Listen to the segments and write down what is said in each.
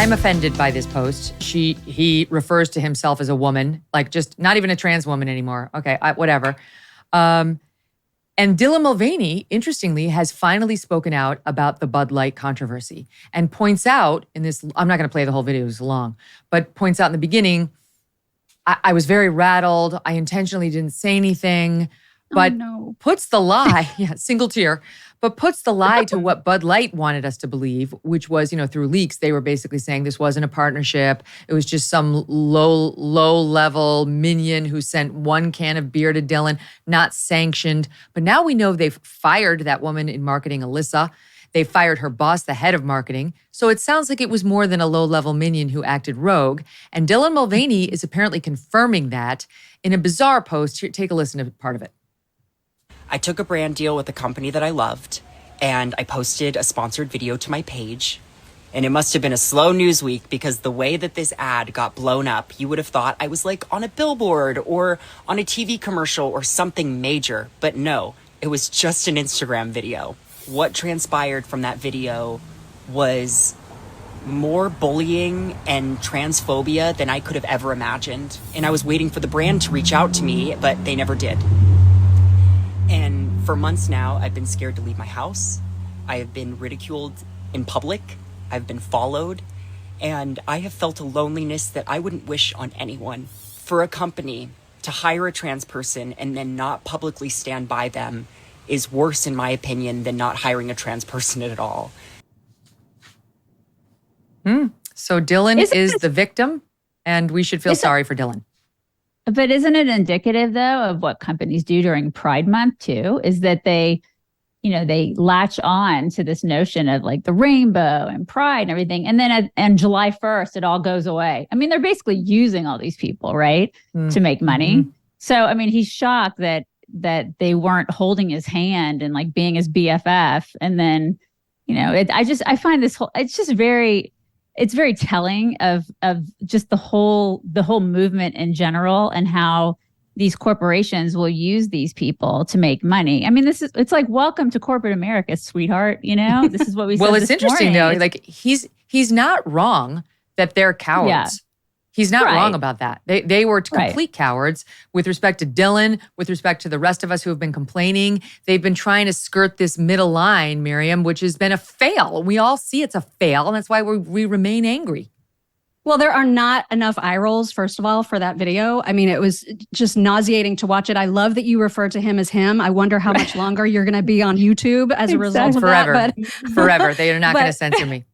I'm offended by this post. He refers to himself as a woman, like just not even a trans woman anymore. Okay, whatever. And Dylan Mulvaney, interestingly, has finally spoken out about the Bud Light controversy and points out in this, I'm not going to play the whole video, it's long, but points out in the beginning, I was very rattled. I intentionally didn't say anything, but puts the lie, single tear, but puts the lie to what Bud Light wanted us to believe, which was, through leaks, they were basically saying this wasn't a partnership. It was just some low-level minion who sent one can of beer to Dylan, not sanctioned. But now we know they've fired that woman in marketing, Alyssa. They fired her boss, the head of marketing. So it sounds like it was more than a low-level minion who acted rogue. And Dylan Mulvaney is apparently confirming that in a bizarre post. Here, take a listen to part of it. I took a brand deal with a company that I loved, and I posted a sponsored video to my page. And it must have been a slow news week because the way that this ad got blown up, you would have thought I was like on a billboard or on a TV commercial or something major. But no, it was just an Instagram video. What transpired from that video was more bullying and transphobia than I could have ever imagined. And I was waiting for the brand to reach out to me, but they never did. And for months now, I've been scared to leave my house. I have been ridiculed in public. I've been followed. And I have felt a loneliness that I wouldn't wish on anyone. For a company to hire a trans person and then not publicly stand by them is worse, in my opinion, than not hiring a trans person at all. So Dylan is the victim, and we should feel sorry for Dylan. But isn't it indicative, though, of what companies do during Pride Month, too, is that they latch on to this notion of like the rainbow and pride and everything. And then on July 1st, it all goes away. I mean, they're basically using all these people, right, to make money. Mm-hmm. So, I mean, he's shocked that they weren't holding his hand and like being his BFF. And then, I find this whole, it's very telling of just the whole movement in general and how these corporations will use these people to make money. I mean, it's like, welcome to corporate America, sweetheart. This is what we said. Well, it's interesting though. Like he's not wrong that they're cowards. Yeah. He's not wrong about that. They were complete cowards with respect to Dylan, with respect to the rest of us who have been complaining. They've been trying to skirt this middle line, Miriam, which has been a fail. We all see it's a fail, and that's why we remain angry. Well, there are not enough eye rolls, first of all, for that video. I mean, it was just nauseating to watch it. I love that you refer to him as him. I wonder how much longer you're going to be on YouTube as a result of that. Forever. They are not going to censor me.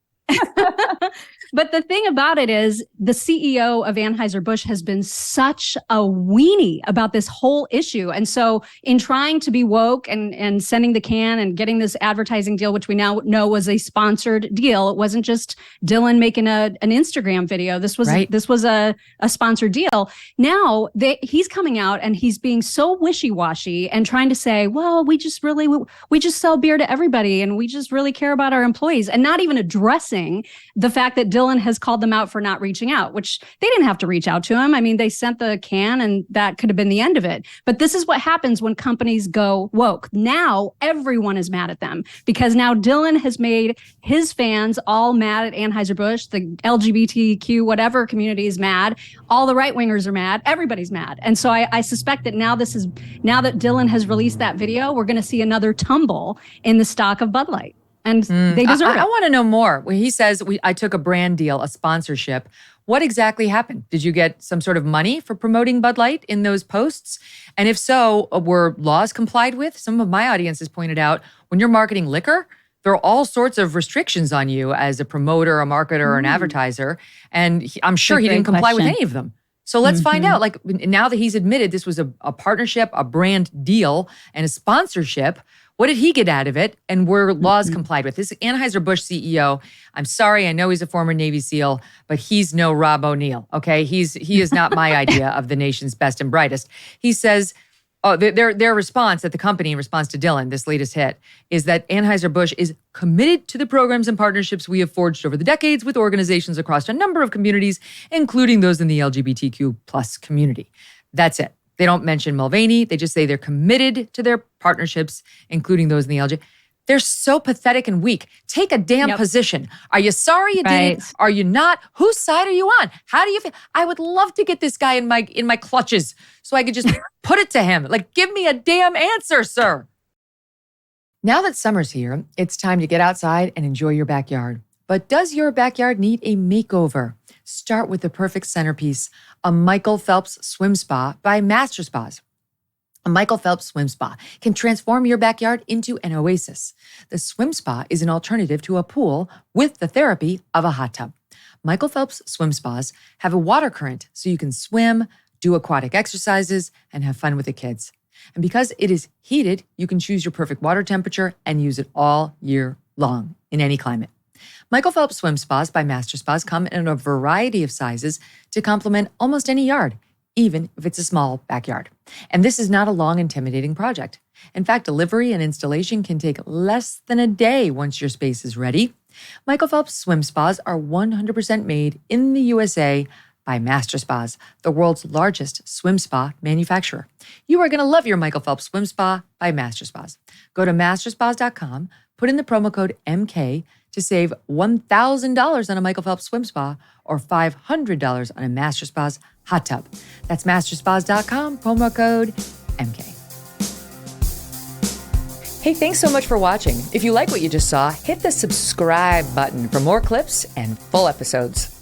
But the thing about it is the CEO of Anheuser-Busch has been such a weenie about this whole issue. And so in trying to be woke and sending the can and getting this advertising deal, which we now know was a sponsored deal, it wasn't just Dylan making an Instagram video. This was a sponsored deal. Now he's coming out and he's being so wishy-washy and trying to say, well, we just sell beer to everybody and we just really care about our employees, and not even addressing the fact that Dylan has called them out for not reaching out, which they didn't have to reach out to him. I mean, they sent the can and that could have been the end of it. But this is what happens when companies go woke. Now everyone is mad at them because now Dylan has made his fans all mad at Anheuser-Busch. The LGBTQ whatever community is mad. All the right-wingers are mad. Everybody's mad. And so I suspect that now that Dylan has released that video, we're going to see another tumble in the stock of Bud Light. And they deserve it. I want to know more. When he says, I took a brand deal, a sponsorship, what exactly happened? Did you get some sort of money for promoting Bud Light in those posts? And if so, were laws complied with? Some of my audience has pointed out, when you're marketing liquor, there are all sorts of restrictions on you as a promoter, a marketer, or an advertiser. And I'm sure he didn't comply with any of them. So let's find out, like, now that he's admitted this was a partnership, a brand deal, and a sponsorship, what did he get out of it? And were laws complied with? This Anheuser-Busch CEO, I'm sorry, I know he's a former Navy SEAL, but he's no Rob O'Neill, okay? He is not my idea of the nation's best and brightest. He says, their response at the company in response to Dylan, this latest hit, is that Anheuser-Busch is committed to the programs and partnerships we have forged over the decades with organizations across a number of communities, including those in the LGBTQ plus community. That's it. They don't mention Mulvaney. They just say they're committed to their partnerships, including those in the LGBT. They're so pathetic and weak. Take a damn position. Are you sorry you did it? Are you not? Whose side are you on? How do you feel? I would love to get this guy in my clutches so I could just put it to him. Like, give me a damn answer, sir. Now that summer's here, it's time to get outside and enjoy your backyard. But does your backyard need a makeover? Start with the perfect centerpiece, a Michael Phelps swim spa by Master Spas. A Michael Phelps swim spa can transform your backyard into an oasis. The swim spa is an alternative to a pool with the therapy of a hot tub. Michael Phelps swim spas have a water current so you can swim, do aquatic exercises, and have fun with the kids. And because it is heated, you can choose your perfect water temperature and use it all year long in any climate. Michael Phelps swim spas by Master Spas come in a variety of sizes to complement almost any yard, even if it's a small backyard. And this is not a long, intimidating project. In fact, delivery and installation can take less than a day once your space is ready. Michael Phelps swim spas are 100% made in the USA by Master Spas, the world's largest swim spa manufacturer. You are going to love your Michael Phelps swim spa by Master Spas. Go to masterspas.com, put in the promo code MK to save $1,000 on a Michael Phelps swim spa or $500 on a Master Spas hot tub. That's masterspas.com, promo code MK. Hey, thanks so much for watching. If you like what you just saw, hit the subscribe button for more clips and full episodes.